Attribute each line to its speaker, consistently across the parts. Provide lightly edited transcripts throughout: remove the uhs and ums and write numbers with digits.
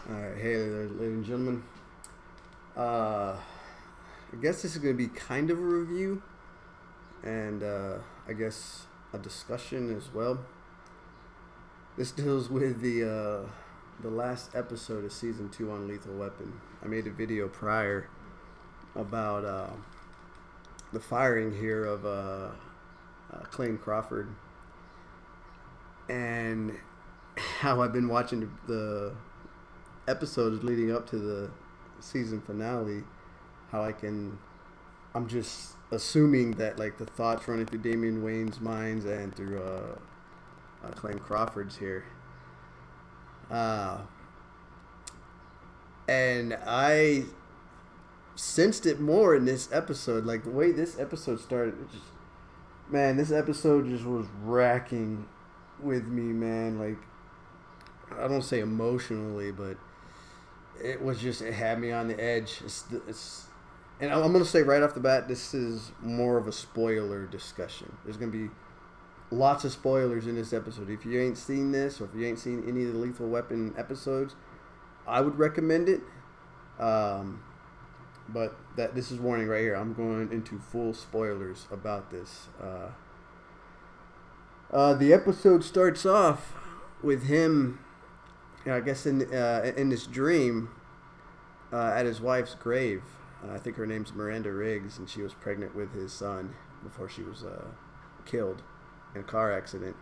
Speaker 1: Alright, hey there, ladies and gentlemen. I guess this is going to be kind of a review and I guess a discussion as well. This deals with the last episode of season 2 on Lethal Weapon. I made a video prior about the firing here of Clayne Crawford and how I've been watching the episodes leading up to the season finale. I'm just assuming that like the thoughts running through Damian Wayne's minds and through Clayne Crawford's here. And I sensed it more in this episode. Like the way this episode started, this episode just was racking with me, man. Like, I don't say emotionally, but it had me on the edge. And I'm going to say right off the bat, this is more of a spoiler discussion. There's going to be lots of spoilers in this episode. If you ain't seen this, or if you ain't seen any of the Lethal Weapon episodes, I would recommend it. But this is warning right here. I'm going into full spoilers about this. The episode starts off with him, I guess in this dream, at his wife's grave. I think her name's Miranda Riggs, and she was pregnant with his son before she was killed in a car accident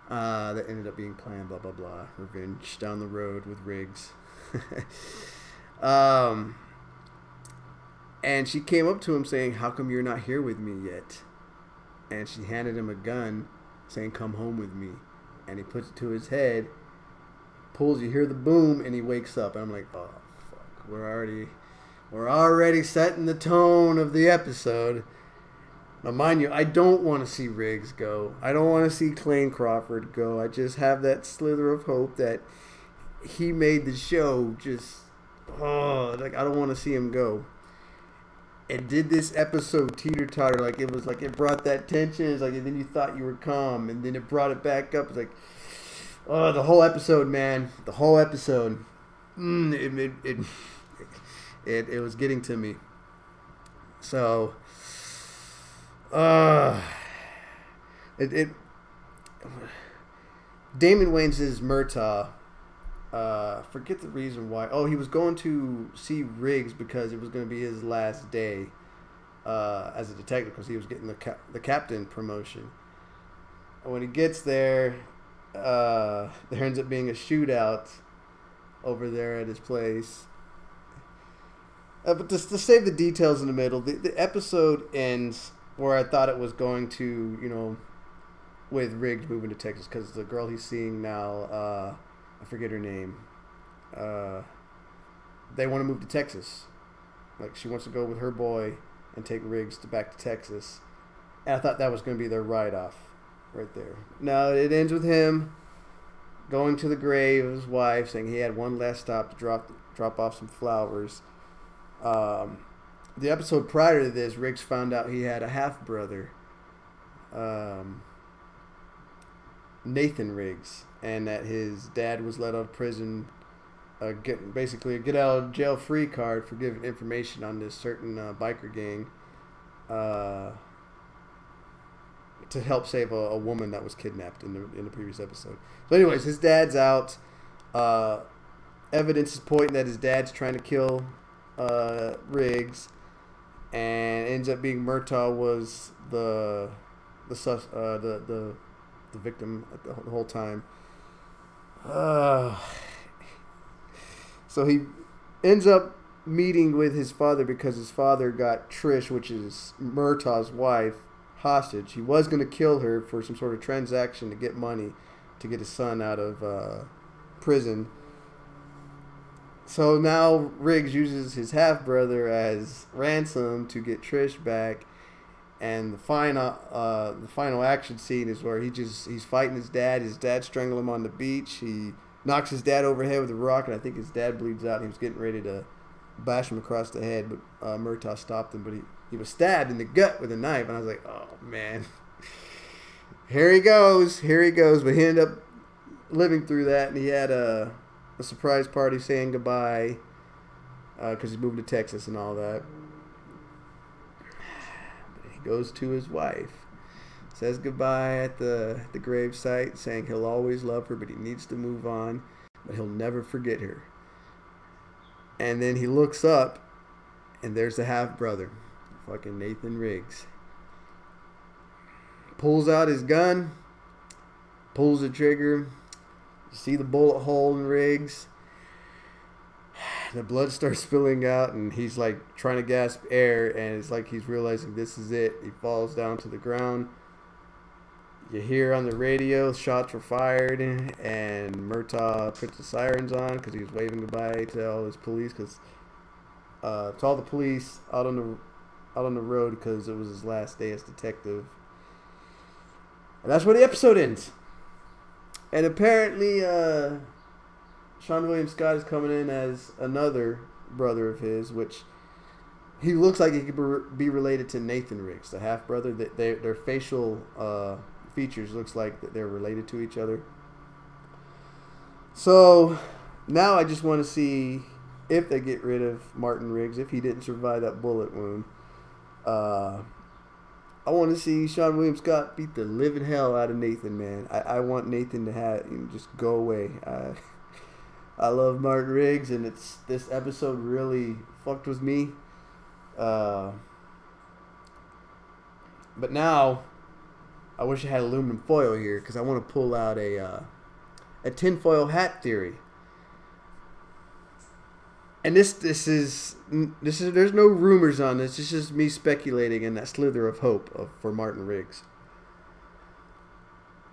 Speaker 1: that ended up being planned. Blah blah blah. Revenge down the road with Riggs. And she came up to him saying, "How come you're not here with me yet?" And she handed him a gun, saying, "Come home with me." And he puts it to his head, pulls, you hear the boom, and he wakes up. And I'm like, oh fuck, we're already setting the tone of the episode. Now mind you, I don't want to see Riggs go. I don't want to see Clayne Crawford go. I just have that slither of hope that he made the show like I don't want to see him go. It did this episode teeter-totter, like it brought that tension. It's like, and then you thought you were calm, and then it brought it back up. It's like, oh, the whole episode, man, the whole episode, it was getting to me. So, Damon Wayans is Murtaugh. Forget the reason why. Oh, he was going to see Riggs because it was going to be his last day as a detective, because he was getting the captain promotion. And when he gets there, there ends up being a shootout over there at his place. But to save the details in the middle, the episode ends where I thought it was going to, with Riggs moving to Texas, because the girl he's seeing now, I forget her name. They want to move to Texas. Like, she wants to go with her boy and take Riggs back to Texas. And I thought that was going to be their write-off right there. No, it ends with him going to the grave of his wife, saying he had one last stop to drop off some flowers. The episode prior to this, Riggs found out he had a half-brother, Nathan Riggs, and that his dad was let out of prison, basically a get out of jail free card for giving information on this certain biker gang to help save a woman that was kidnapped in the previous episode. So anyways, his dad's out. Evidence is pointing that his dad's trying to kill Riggs, and ends up being Murtaugh was the victim the whole time. So he ends up meeting with his father because his father got Trish, which is Murtaugh's wife, hostage. He was going to kill her for some sort of transaction to get money to get his son out of prison. So now Riggs uses his half-brother as ransom to get Trish back. And the final action scene is where he's fighting his dad. His dad strangled him on the beach. He knocks his dad over the head with a rock, and I think his dad bleeds out. And he was getting ready to bash him across the head, but Murtaugh stopped him. But he was stabbed in the gut with a knife, and I was like, oh man, here he goes. But he ended up living through that, and he had a surprise party saying goodbye because he's moving to Texas and all that. But he goes to his wife, says goodbye at the gravesite, saying he'll always love her, but he needs to move on, but he'll never forget her. And then he looks up, and there's the half-brother, fucking Nathan Riggs. Pulls out his gun, pulls the trigger. You see the bullet hole in Riggs. The blood starts spilling out, and he's like trying to gasp air, and it's like he's realizing this is it. He falls down to the ground. You hear on the radio shots were fired, and Murtaugh puts the sirens on because he was waving goodbye to all his police, to all the police out on the road because it was his last day as detective. And that's where the episode ends. And apparently, Sean William Scott is coming in as another brother of his, which he looks like he could be related to Nathan Riggs, the half brother. That their facial features looks like that they're related to each other. So now I just want to see if they get rid of Martin Riggs, if he didn't survive that bullet wound. I want to see Sean William Scott beat the living hell out of Nathan, man. I want Nathan to just go away. I love Martin Riggs, and this episode really fucked with me. But now I wish I had aluminum foil here because I want to pull out a tinfoil hat theory. And this is there's no rumors on this. It's just me speculating in that slither of hope for Martin Riggs.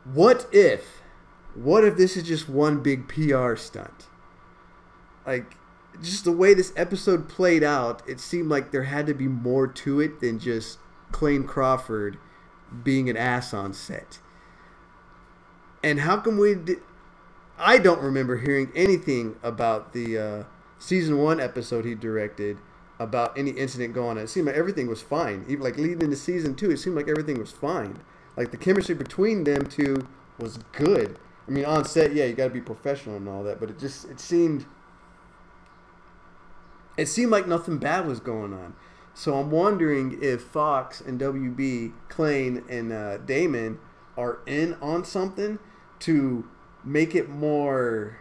Speaker 1: What if this is just one big PR stunt? Like, just the way this episode played out, it seemed like there had to be more to it than just Clayne Crawford being an ass on set. And how come I don't remember hearing anything about the Season 1 episode he directed about any incident going on. It seemed like everything was fine. Even like leading into Season 2, it seemed like everything was fine. Like the chemistry between them two was good. I mean, on set, yeah, you got to be professional and all that, but it seemed like nothing bad was going on. So I'm wondering if Fox and WB, Clayne and Damon are in on something to make it more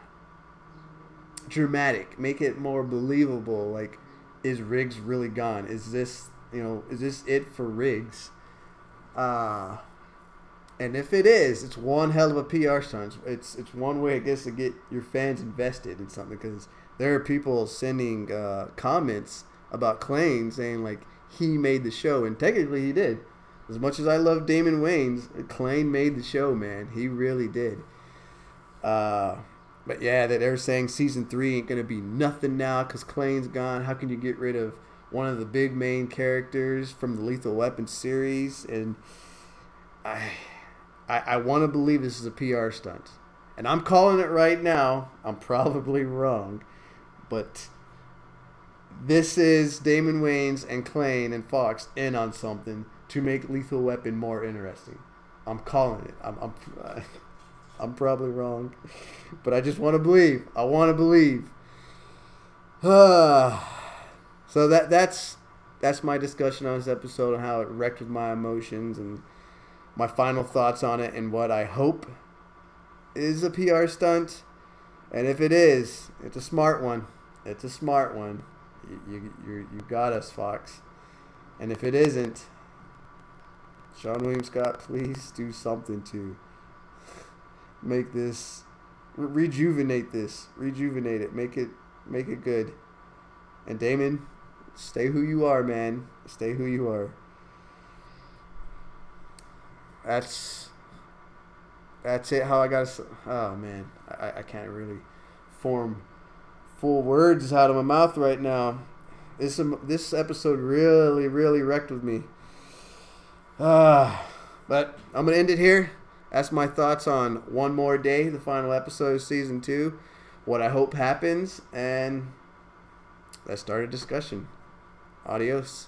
Speaker 1: dramatic, make it more believable. Like, is Riggs really gone? Is this it for Riggs? And if it is, it's one hell of a PR stunt. It's one way, I guess, to get your fans invested in something, because there are people sending comments about Clayne saying like he made the show, and technically he did. As much as I love Damon Wayans, Clayne made the show, man. He really did. But yeah, that they're saying Season 3 ain't going to be nothing now because Clayne's gone. How can you get rid of one of the big main characters from the Lethal Weapon series? And I want to believe this is a PR stunt. And I'm calling it right now. I'm probably wrong. But this is Damon Wayans and Clayne and Fox in on something to make Lethal Weapon more interesting. I'm calling it. I'm probably wrong, but I just want to believe. I want to believe. So that's my discussion on this episode and how it wrecked with my emotions and my final thoughts on it and what I hope is a PR stunt. And if it is, it's a smart one. It's a smart one. You got us, Fox. And if it isn't, Sean William Scott, please do something to make this, rejuvenate it, make it good. And Damon, stay who you are, man. Stay who you are. That's it. How I gotta. Oh man, I can't really form full words out of my mouth right now. This episode really wrecked with me. But I'm gonna end it here. That's my thoughts on One More Day, the final episode of Season 2. What I hope happens, and let's start a discussion. Adios.